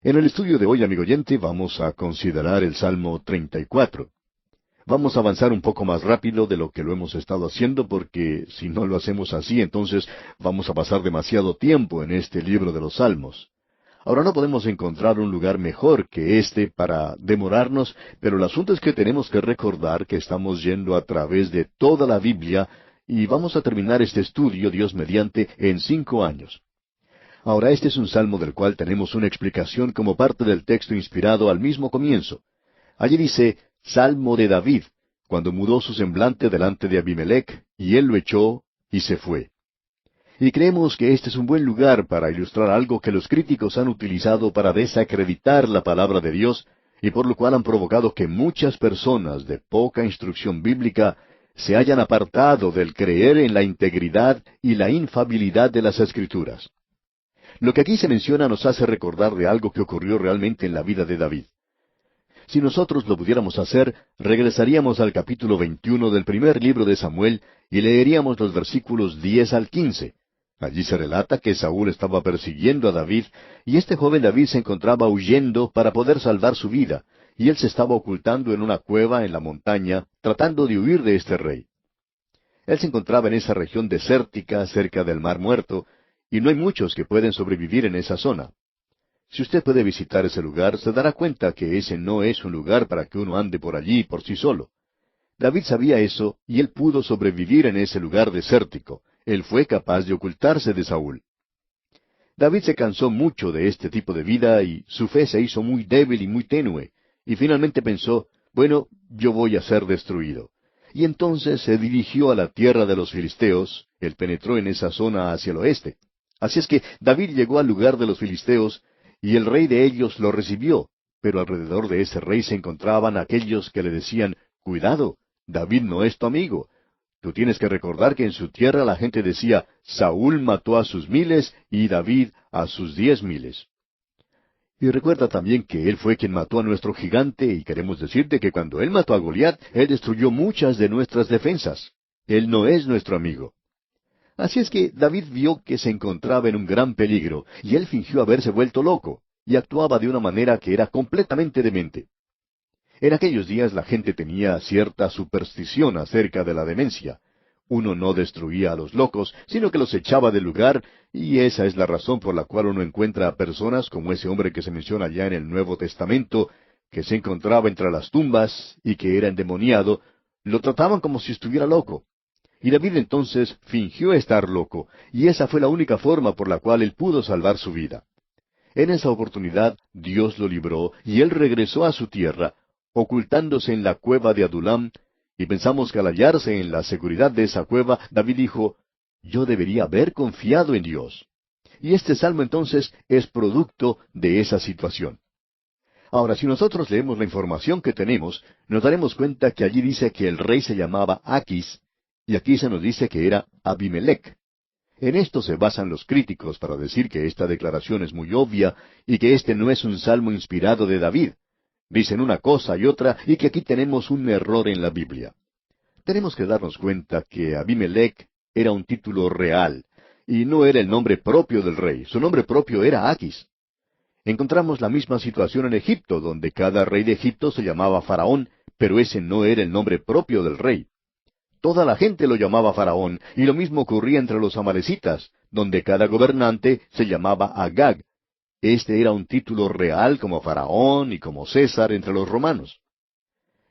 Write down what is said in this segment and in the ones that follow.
En el estudio de hoy, amigo oyente, vamos a considerar el Salmo 34. Vamos a avanzar un poco más rápido de lo que lo hemos estado haciendo, porque si no lo hacemos así, entonces vamos a pasar demasiado tiempo en este libro de los Salmos. Ahora no podemos encontrar un lugar mejor que este para demorarnos, pero el asunto es que tenemos que recordar que estamos yendo a través de toda la Biblia y vamos a terminar este estudio, Dios mediante, en 5 años. Ahora, este es un salmo del cual tenemos una explicación como parte del texto inspirado al mismo comienzo. Allí dice, Salmo de David, cuando mudó su semblante delante de Abimelech, y él lo echó, y se fue. Y creemos que este es un buen lugar para ilustrar algo que los críticos han utilizado para desacreditar la palabra de Dios, y por lo cual han provocado que muchas personas de poca instrucción bíblica se hayan apartado del creer en la integridad y la infabilidad de las Escrituras. Lo que aquí se menciona nos hace recordar de algo que ocurrió realmente en la vida de David. Si nosotros lo pudiéramos hacer, regresaríamos al capítulo 21 del primer libro de Samuel y leeríamos los versículos 10 al 15. Allí se relata que Saúl estaba persiguiendo a David, y este joven David se encontraba huyendo para poder salvar su vida, y él se estaba ocultando en una cueva en la montaña, tratando de huir de este rey. Él se encontraba en esa región desértica cerca del Mar Muerto, y no hay muchos que pueden sobrevivir en esa zona. Si usted puede visitar ese lugar, se dará cuenta que ese no es un lugar para que uno ande por allí por sí solo. David sabía eso, y él pudo sobrevivir en ese lugar desértico. Él fue capaz de ocultarse de Saúl. David se cansó mucho de este tipo de vida, y su fe se hizo muy débil y muy tenue, y finalmente pensó, bueno, yo voy a ser destruido. Y entonces se dirigió a la tierra de los filisteos, él penetró en esa zona hacia el oeste. Así es que David llegó al lugar de los filisteos, y el rey de ellos lo recibió, pero alrededor de ese rey se encontraban aquellos que le decían, cuidado, David no es tu amigo. Tú tienes que recordar que en su tierra la gente decía, Saúl mató a sus 1000 y David a sus 10,000. Y recuerda también que él fue quien mató a nuestro gigante, y queremos decirte que cuando él mató a Goliat, él destruyó muchas de nuestras defensas. Él no es nuestro amigo. Así es que David vio que se encontraba en un gran peligro, y él fingió haberse vuelto loco, y actuaba de una manera que era completamente demente. En aquellos días la gente tenía cierta superstición acerca de la demencia. Uno no destruía a los locos, sino que los echaba del lugar, y esa es la razón por la cual uno encuentra a personas como ese hombre que se menciona allá en el Nuevo Testamento, que se encontraba entre las tumbas y que era endemoniado, lo trataban como si estuviera loco. Y David entonces fingió estar loco, y esa fue la única forma por la cual él pudo salvar su vida. En esa oportunidad Dios lo libró, y él regresó a su tierra, ocultándose en la cueva de Adulam, y pensamos que al hallarse en la seguridad de esa cueva, David dijo, yo debería haber confiado en Dios. Y este salmo entonces es producto de esa situación. Ahora, si nosotros leemos la información que tenemos, nos daremos cuenta que allí dice que el rey se llamaba Aquis, y aquí se nos dice que era Abimelech. En esto se basan los críticos para decir que esta declaración es muy obvia y que este no es un salmo inspirado de David. Dicen una cosa y otra y que aquí tenemos un error en la Biblia. Tenemos que darnos cuenta que Abimelech era un título real y no era el nombre propio del rey. Su nombre propio era Aquis. Encontramos la misma situación en Egipto, donde cada rey de Egipto se llamaba Faraón, pero ese no era el nombre propio del rey. Toda la gente lo llamaba Faraón, y lo mismo ocurría entre los amalecitas, donde cada gobernante se llamaba Agag. Este era un título real como Faraón y como César entre los romanos.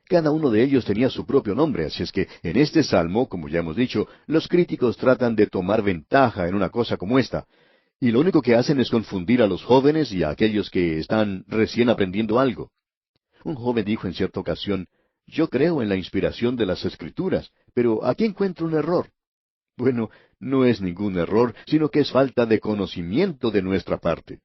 Cada uno de ellos tenía su propio nombre, así es que en este salmo, como ya hemos dicho, los críticos tratan de tomar ventaja en una cosa como esta, y lo único que hacen es confundir a los jóvenes y a aquellos que están recién aprendiendo algo. Un joven dijo en cierta ocasión, yo creo en la inspiración de las Escrituras, pero aquí encuentro un error. Bueno, no es ningún error, sino que es falta de conocimiento de nuestra parte.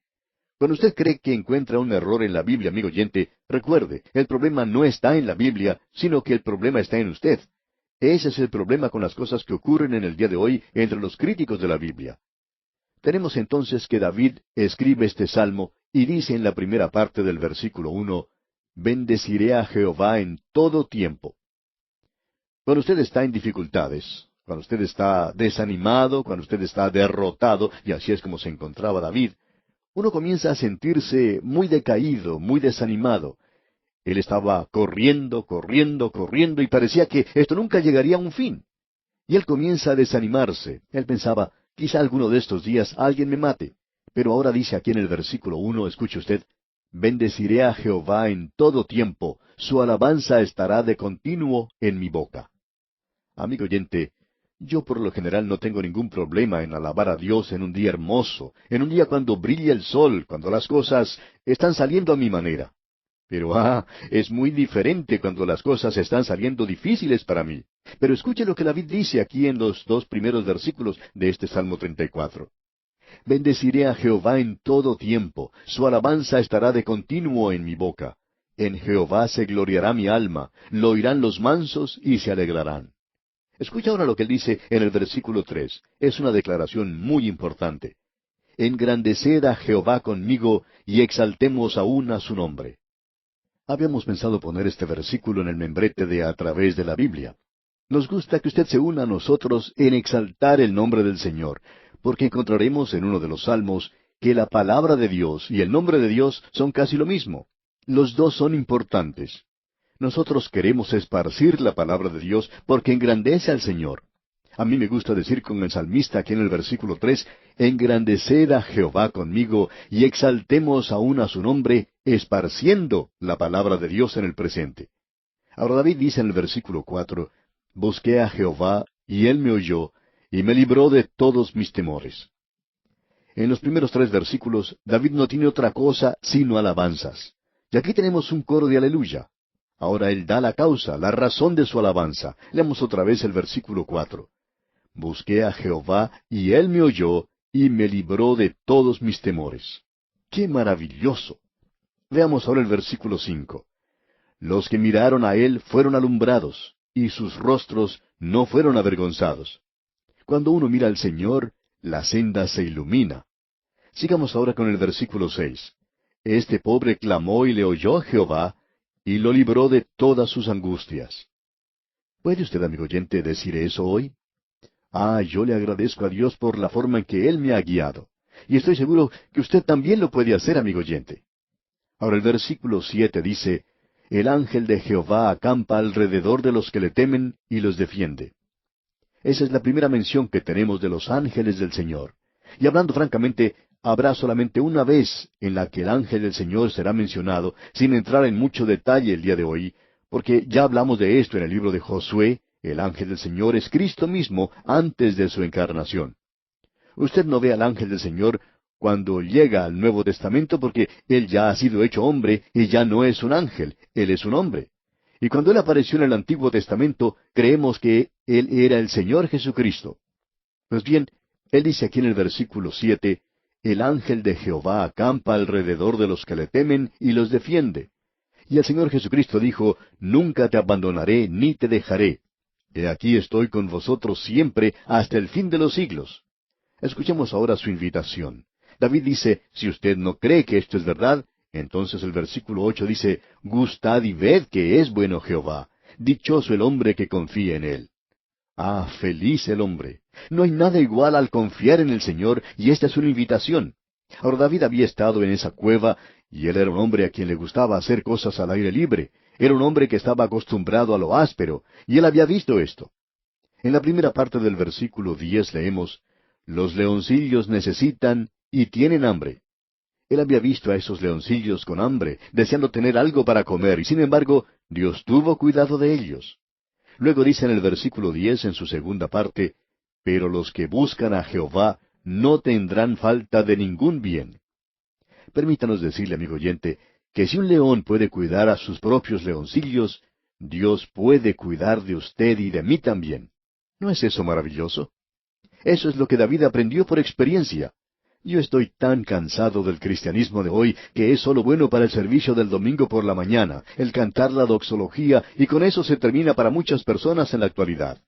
Cuando usted cree que encuentra un error en la Biblia, amigo oyente, recuerde, el problema no está en la Biblia, sino que el problema está en usted. Ese es el problema con las cosas que ocurren en el día de hoy entre los críticos de la Biblia. Tenemos entonces que David escribe este salmo y dice en la primera parte del versículo 1, bendeciré a Jehová en todo tiempo. Cuando usted está en dificultades, cuando usted está desanimado, cuando usted está derrotado, y así es como se encontraba David, uno comienza a sentirse muy decaído, muy desanimado. Él estaba corriendo, corriendo, corriendo, y parecía que esto nunca llegaría a un fin. Y él comienza a desanimarse. Él pensaba, quizá alguno de estos días alguien me mate. Pero ahora dice aquí en el versículo 1, escuche usted, bendeciré a Jehová en todo tiempo, su alabanza estará de continuo en mi boca. Amigo oyente, yo por lo general no tengo ningún problema en alabar a Dios en un día hermoso, en un día cuando brilla el sol, cuando las cosas están saliendo a mi manera. Pero es muy diferente cuando las cosas están saliendo difíciles para mí. Pero escuche lo que David dice aquí en los 2 primeros versículos de este Salmo 34. Bendeciré a Jehová en todo tiempo, su alabanza estará de continuo en mi boca. En Jehová se gloriará mi alma, lo oirán los mansos y se alegrarán. Escucha ahora lo que él dice en el versículo 3. Es una declaración muy importante. Engrandeced a Jehová conmigo y exaltemos aún a su nombre. Habíamos pensado poner este versículo en el membrete de A través de la Biblia. Nos gusta que usted se una a nosotros en exaltar el nombre del Señor, porque encontraremos en uno de los salmos que la palabra de Dios y el nombre de Dios son casi lo mismo. Los dos son importantes. Nosotros queremos esparcir la palabra de Dios porque engrandece al Señor. A mí me gusta decir con el salmista aquí en el versículo 3, engrandeced a Jehová conmigo y exaltemos aún a su nombre, esparciendo la palabra de Dios en el presente. Ahora David dice en el versículo 4, busqué a Jehová y él me oyó y me libró de todos mis temores. En los primeros 3 versículos, David no tiene otra cosa sino alabanzas. Y aquí tenemos un coro de aleluya. Ahora él da la causa, la razón de su alabanza. Leamos otra vez el versículo 4. Busqué a Jehová, y él me oyó, y me libró de todos mis temores. ¡Qué maravilloso! Veamos ahora el versículo 5. Los que miraron a él fueron alumbrados, y sus rostros no fueron avergonzados. Cuando uno mira al Señor, la senda se ilumina. Sigamos ahora con el versículo 6. Este pobre clamó y le oyó a Jehová, y lo libró de todas sus angustias. ¿Puede usted, amigo oyente, decir eso hoy? Yo le agradezco a Dios por la forma en que Él me ha guiado. Y estoy seguro que usted también lo puede hacer, amigo oyente. Ahora el versículo 7 dice, el ángel de Jehová acampa alrededor de los que le temen y los defiende. Esa es la primera mención que tenemos de los ángeles del Señor. Y hablando francamente, habrá solamente una vez en la que el ángel del Señor será mencionado, sin entrar en mucho detalle el día de hoy, porque ya hablamos de esto en el libro de Josué. El ángel del Señor es Cristo mismo antes de su encarnación. Usted no ve al ángel del Señor cuando llega al Nuevo Testamento porque Él ya ha sido hecho hombre y ya no es un ángel, Él es un hombre. Y cuando Él apareció en el Antiguo Testamento, creemos que Él era el Señor Jesucristo. Pues bien, Él dice aquí en el versículo 7, el ángel de Jehová acampa alrededor de los que le temen y los defiende. Y el Señor Jesucristo dijo, nunca te abandonaré ni te dejaré. He aquí estoy con vosotros siempre hasta el fin de los siglos. Escuchemos ahora su invitación. David dice, si usted no cree que esto es verdad, entonces el versículo 8 dice, gustad y ved que es bueno Jehová, dichoso el hombre que confía en él. Feliz el hombre. No hay nada igual al confiar en el Señor, y esta es una invitación. Ahora David había estado en esa cueva, y él era un hombre a quien le gustaba hacer cosas al aire libre. Era un hombre que estaba acostumbrado a lo áspero, y él había visto esto. En la primera parte del versículo 10 leemos, los leoncillos necesitan y tienen hambre. Él había visto a esos leoncillos con hambre, deseando tener algo para comer, y sin embargo, Dios tuvo cuidado de ellos. Luego dice en el versículo 10 en su segunda parte, pero los que buscan a Jehová no tendrán falta de ningún bien. Permítanos decirle, amigo oyente, que si un león puede cuidar a sus propios leoncillos, Dios puede cuidar de usted y de mí también. ¿No es eso maravilloso? Eso es lo que David aprendió por experiencia. Yo estoy tan cansado del cristianismo de hoy que es solo bueno para el servicio del domingo por la mañana, el cantar la doxología, y con eso se termina para muchas personas en la actualidad.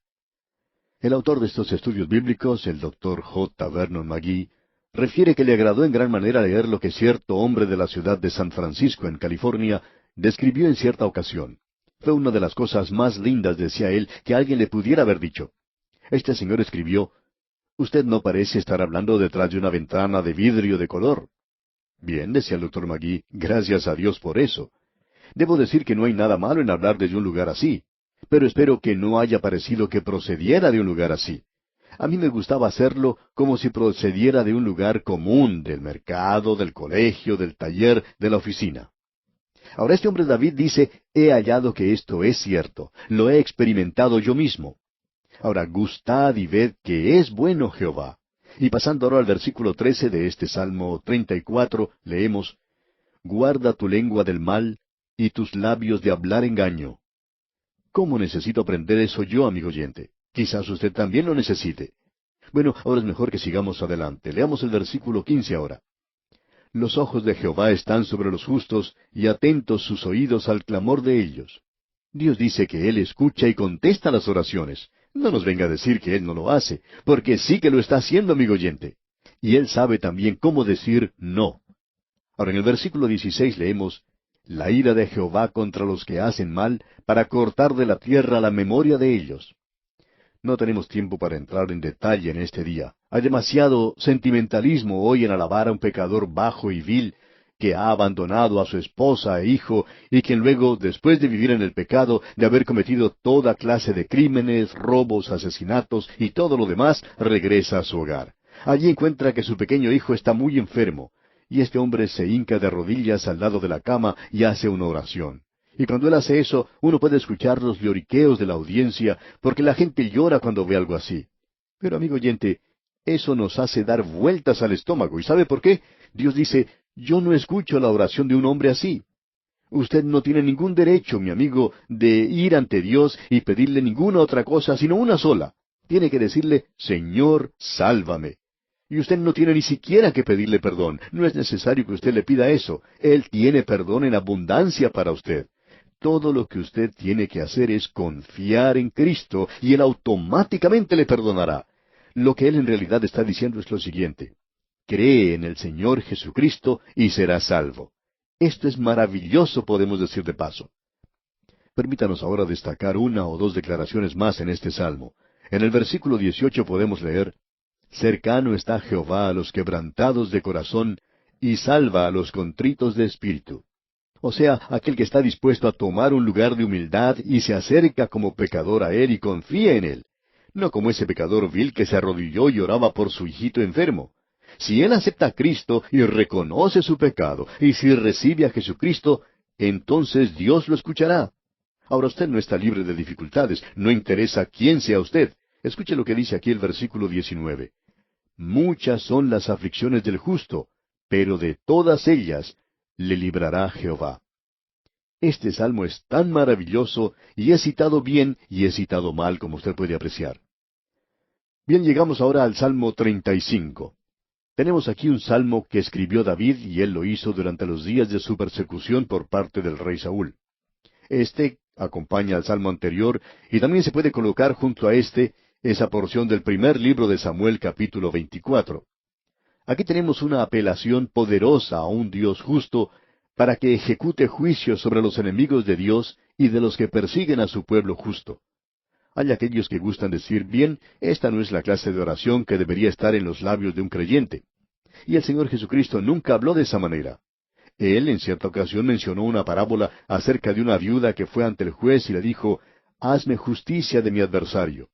El autor de estos estudios bíblicos, el Dr. J. Vernon McGee, refiere que le agradó en gran manera leer lo que cierto hombre de la ciudad de San Francisco, en California, describió en cierta ocasión. Fue una de las cosas más lindas, decía él, que alguien le pudiera haber dicho. Este señor escribió, usted no parece estar hablando detrás de una ventana de vidrio de color. Bien, decía el doctor Magee, gracias a Dios por eso. Debo decir que no hay nada malo en hablar desde un lugar así, pero espero que no haya parecido que procediera de un lugar así. A mí me gustaba hacerlo como si procediera de un lugar común, del mercado, del colegio, del taller, de la oficina. Ahora este hombre David dice, he hallado que esto es cierto, lo he experimentado yo mismo. Ahora, gustad y ved que es bueno Jehová. Y pasando ahora al versículo 13 de este Salmo 34, leemos, guarda tu lengua del mal y tus labios de hablar engaño. ¿Cómo necesito aprender eso yo, amigo oyente? Quizás usted también lo necesite. Bueno, ahora es mejor que sigamos adelante. Leamos el versículo 15 ahora. Los ojos de Jehová están sobre los justos, y atentos sus oídos al clamor de ellos. Dios dice que Él escucha y contesta las oraciones. No nos venga a decir que Él no lo hace, porque sí que lo está haciendo, amigo oyente. Y Él sabe también cómo decir no. Ahora en el versículo 16 leemos, la ira de Jehová contra los que hacen mal, para cortar de la tierra la memoria de ellos. No tenemos tiempo para entrar en detalle en este día. Hay demasiado sentimentalismo hoy en alabar a un pecador bajo y vil, que ha abandonado a su esposa e hijo, y quien luego, después de vivir en el pecado, de haber cometido toda clase de crímenes, robos, asesinatos y todo lo demás, regresa a su hogar. Allí encuentra que su pequeño hijo está muy enfermo, y este hombre se hinca de rodillas al lado de la cama y hace una oración. Y cuando él hace eso, uno puede escuchar los lloriqueos de la audiencia, porque la gente llora cuando ve algo así. Pero, amigo oyente, eso nos hace dar vueltas al estómago. ¿Y sabe por qué? Dios dice, yo no escucho la oración de un hombre así. Usted no tiene ningún derecho, mi amigo, de ir ante Dios y pedirle ninguna otra cosa, sino una sola. Tiene que decirle, Señor, sálvame. Y usted no tiene ni siquiera que pedirle perdón. No es necesario que usted le pida eso. Él tiene perdón en abundancia para usted. Todo lo que usted tiene que hacer es confiar en Cristo y Él automáticamente le perdonará. Lo que Él en realidad está diciendo es lo siguiente. Cree en el Señor Jesucristo y serás salvo. Esto es maravilloso, podemos decir de paso. Permítanos ahora destacar una o dos declaraciones más en este salmo. En el versículo 18 podemos leer, cercano está Jehová a los quebrantados de corazón, y salva a los contritos de espíritu. O sea, aquel que está dispuesto a tomar un lugar de humildad y se acerca como pecador a Él y confía en Él. No como ese pecador vil que se arrodilló y oraba por su hijito enfermo. Si él acepta a Cristo y reconoce su pecado, y si recibe a Jesucristo, entonces Dios lo escuchará. Ahora usted no está libre de dificultades, no interesa quién sea usted. Escuche lo que dice aquí el versículo 19. Muchas son las aflicciones del justo, pero de todas ellas le librará Jehová. Este salmo es tan maravilloso y es citado bien y es citado mal, como usted puede apreciar. Bien, llegamos ahora al Salmo 35. Tenemos aquí un salmo que escribió David y él lo hizo durante los días de su persecución por parte del rey Saúl. Este acompaña al salmo anterior y también se puede colocar junto a esa porción del primer libro de Samuel capítulo 24. Aquí tenemos una apelación poderosa a un Dios justo para que ejecute juicio sobre los enemigos de Dios y de los que persiguen a su pueblo justo. Hay aquellos que gustan decir, bien, esta no es la clase de oración que debería estar en los labios de un creyente. Y el Señor Jesucristo nunca habló de esa manera. Él en cierta ocasión mencionó una parábola acerca de una viuda que fue ante el juez y le dijo, hazme justicia de mi adversario.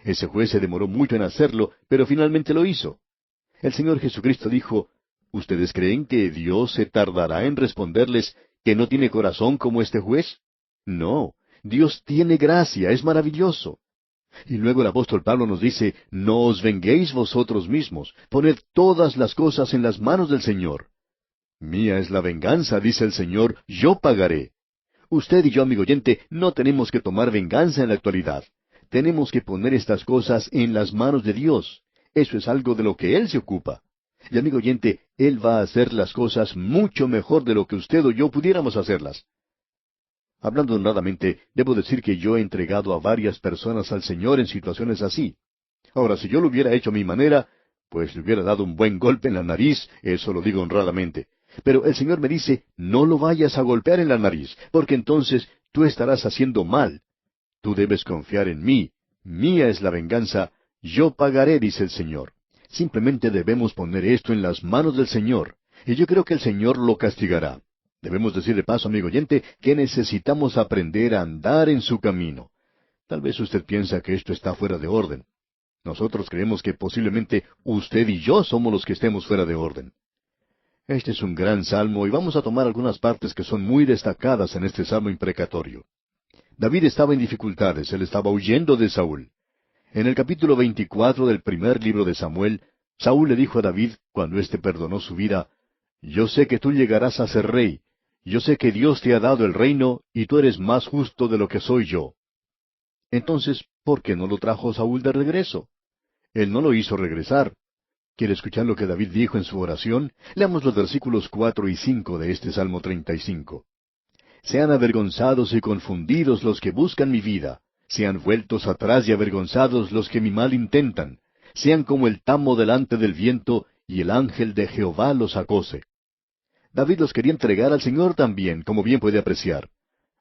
Ese juez se demoró mucho en hacerlo, pero finalmente lo hizo. El Señor Jesucristo dijo, ¿ustedes creen que Dios se tardará en responderles que no tiene corazón como este juez? No, Dios tiene gracia, es maravilloso. Y luego el apóstol Pablo nos dice, no os venguéis vosotros mismos, poned todas las cosas en las manos del Señor. Mía es la venganza, dice el Señor, yo pagaré. Usted y yo, amigo oyente, no tenemos que tomar venganza en la actualidad. Tenemos que poner estas cosas en las manos de Dios. Eso es algo de lo que Él se ocupa. Y amigo oyente, Él va a hacer las cosas mucho mejor de lo que usted o yo pudiéramos hacerlas. Hablando honradamente, debo decir que yo he entregado a varias personas al Señor en situaciones así. Ahora, si yo lo hubiera hecho a mi manera, pues le hubiera dado un buen golpe en la nariz, eso lo digo honradamente. Pero el Señor me dice, no lo vayas a golpear en la nariz, porque entonces tú estarás haciendo mal. Tú debes confiar en mí. Mía es la venganza. Yo pagaré, dice el Señor. Simplemente debemos poner esto en las manos del Señor. Y yo creo que el Señor lo castigará. Debemos decir de paso, amigo oyente, que necesitamos aprender a andar en su camino. Tal vez usted piensa que esto está fuera de orden. Nosotros creemos que posiblemente usted y yo somos los que estemos fuera de orden. Este es un gran salmo y vamos a tomar algunas partes que son muy destacadas en este salmo imprecatorio. David estaba en dificultades, él estaba huyendo de Saúl. En el capítulo 24 del primer libro de Samuel, Saúl le dijo a David, cuando éste perdonó su vida, «Yo sé que tú llegarás a ser rey, yo sé que Dios te ha dado el reino, y tú eres más justo de lo que soy yo». Entonces, ¿por qué no lo trajo Saúl de regreso? Él no lo hizo regresar. ¿Quiere escuchar lo que David dijo en su oración? Leamos los versículos 4 y 5 de este Salmo 35. Sean avergonzados y confundidos los que buscan mi vida. Sean vueltos atrás y avergonzados los que mi mal intentan. Sean como el tamo delante del viento, y el ángel de Jehová los acose. David los quería entregar al Señor también, como bien puede apreciar.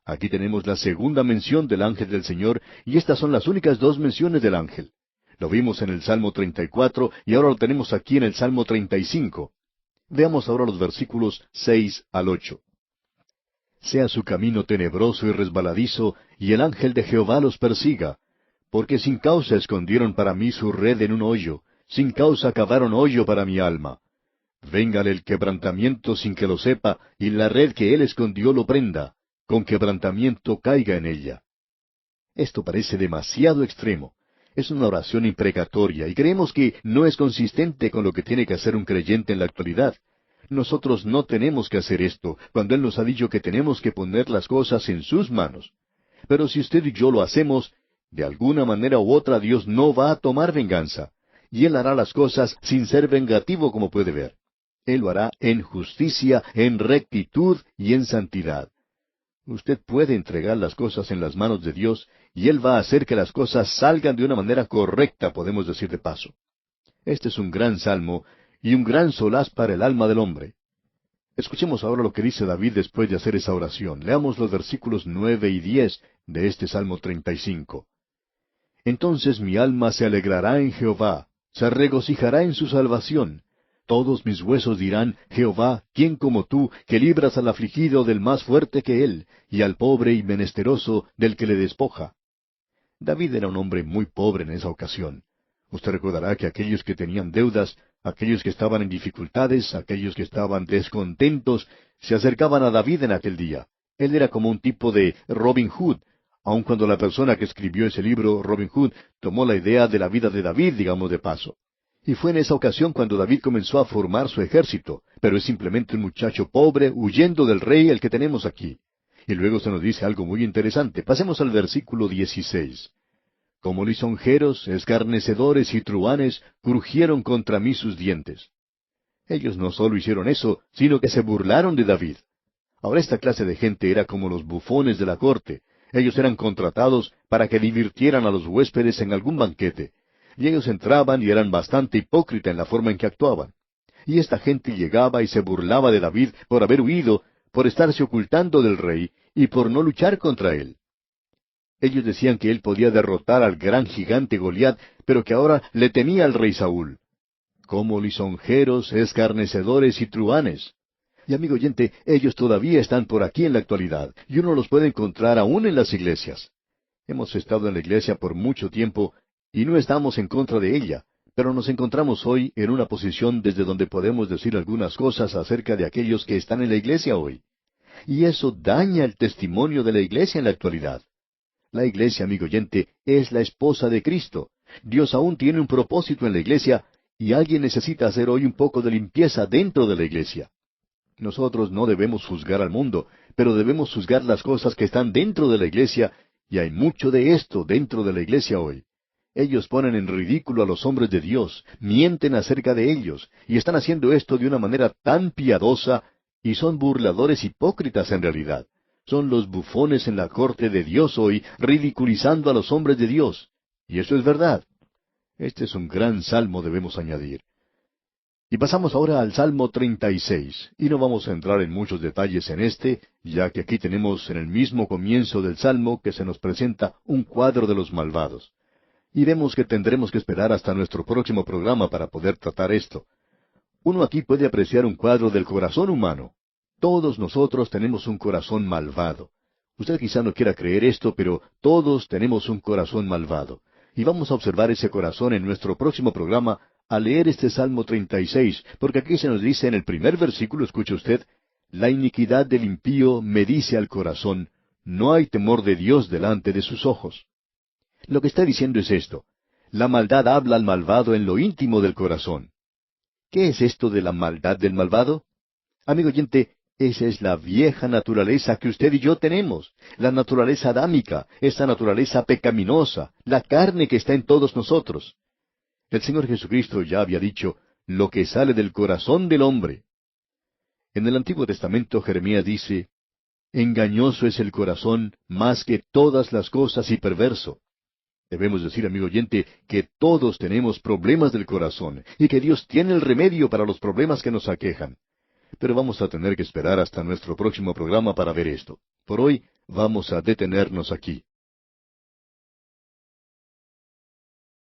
Aquí tenemos la segunda mención del ángel del Señor, y estas son las únicas dos menciones del ángel. Lo vimos en el Salmo 34, y ahora lo tenemos aquí en el Salmo 35. Veamos ahora los versículos 6 al 8. Sea su camino tenebroso y resbaladizo, y el ángel de Jehová los persiga. Porque sin causa escondieron para mí su red en un hoyo, sin causa cavaron hoyo para mi alma. Véngale el quebrantamiento sin que lo sepa, y la red que él escondió lo prenda, con quebrantamiento caiga en ella. Esto parece demasiado extremo. Es una oración imprecatoria, y creemos que no es consistente con lo que tiene que hacer un creyente en la actualidad. Nosotros no tenemos que hacer esto, cuando Él nos ha dicho que tenemos que poner las cosas en sus manos. Pero si usted y yo lo hacemos, de alguna manera u otra Dios no va a tomar venganza, y Él hará las cosas sin ser vengativo, como puede ver. Él lo hará en justicia, en rectitud y en santidad. Usted puede entregar las cosas en las manos de Dios, y Él va a hacer que las cosas salgan de una manera correcta, podemos decir de paso. Este es un gran salmo, y un gran solaz para el alma del hombre. Escuchemos ahora lo que dice David después de hacer esa oración. Leamos los versículos 9 y 10 de este Salmo 35. Entonces mi alma se alegrará en Jehová, se regocijará en su salvación. Todos mis huesos dirán, Jehová, ¿quién como tú, que libras al afligido del más fuerte que él, y al pobre y menesteroso del que le despoja? David era un hombre muy pobre en esa ocasión. Usted recordará que aquellos que tenían deudas, aquellos que estaban en dificultades, aquellos que estaban descontentos, se acercaban a David en aquel día. Él era como un tipo de Robin Hood, aun cuando la persona que escribió ese libro, Robin Hood, tomó la idea de la vida de David, digamos de paso. Y fue en esa ocasión cuando David comenzó a formar su ejército, pero es simplemente un muchacho pobre huyendo del rey el que tenemos aquí. Y luego se nos dice algo muy interesante. Pasemos al versículo 16. Como lisonjeros, escarnecedores y truhanes, crujieron contra mí sus dientes. Ellos no solo hicieron eso, sino que se burlaron de David. Ahora esta clase de gente era como los bufones de la corte. Ellos eran contratados para que divirtieran a los huéspedes en algún banquete. Y ellos entraban y eran bastante hipócritas en la forma en que actuaban. Y esta gente llegaba y se burlaba de David por haber huido, por estarse ocultando del rey y por no luchar contra él. Ellos decían que él podía derrotar al gran gigante Goliat, pero que ahora le temía al rey Saúl. Como lisonjeros, escarnecedores y truhanes. Y amigo oyente, ellos todavía están por aquí en la actualidad, y uno los puede encontrar aún en las iglesias. Hemos estado en la iglesia por mucho tiempo, y no estamos en contra de ella, pero nos encontramos hoy en una posición desde donde podemos decir algunas cosas acerca de aquellos que están en la iglesia hoy. Y eso daña el testimonio de la iglesia en la actualidad. La iglesia, amigo oyente, es la esposa de Cristo. Dios aún tiene un propósito en la iglesia, y alguien necesita hacer hoy un poco de limpieza dentro de la iglesia. Nosotros no debemos juzgar al mundo, pero debemos juzgar las cosas que están dentro de la iglesia, y hay mucho de esto dentro de la iglesia hoy. Ellos ponen en ridículo a los hombres de Dios, mienten acerca de ellos, y están haciendo esto de una manera tan piadosa, y son burladores hipócritas en realidad. Son los bufones en la corte de Dios hoy, ridiculizando a los hombres de Dios. Y eso es verdad. Este es un gran salmo, debemos añadir. Y pasamos ahora al Salmo 36, y no vamos a entrar en muchos detalles en este, ya que aquí tenemos en el mismo comienzo del Salmo que se nos presenta un cuadro de los malvados. Y vemos que tendremos que esperar hasta nuestro próximo programa para poder tratar esto. Uno aquí puede apreciar un cuadro del corazón humano. Todos nosotros tenemos un corazón malvado. Usted quizá no quiera creer esto, pero todos tenemos un corazón malvado. Y vamos a observar ese corazón en nuestro próximo programa al leer este Salmo 36, porque aquí se nos dice en el primer versículo, escuche usted, la iniquidad del impío me dice al corazón, no hay temor de Dios delante de sus ojos. Lo que está diciendo es esto, la maldad habla al malvado en lo íntimo del corazón. ¿Qué es esto de la maldad del malvado? Amigo oyente, esa es la vieja naturaleza que usted y yo tenemos, la naturaleza adámica, esa naturaleza pecaminosa, la carne que está en todos nosotros. El Señor Jesucristo ya había dicho, lo que sale del corazón del hombre. En el Antiguo Testamento Jeremías dice, engañoso es el corazón más que todas las cosas y perverso. Debemos decir, amigo oyente, que todos tenemos problemas del corazón y que Dios tiene el remedio para los problemas que nos aquejan. Pero vamos a tener que esperar hasta nuestro próximo programa para ver esto. Por hoy vamos a detenernos aquí.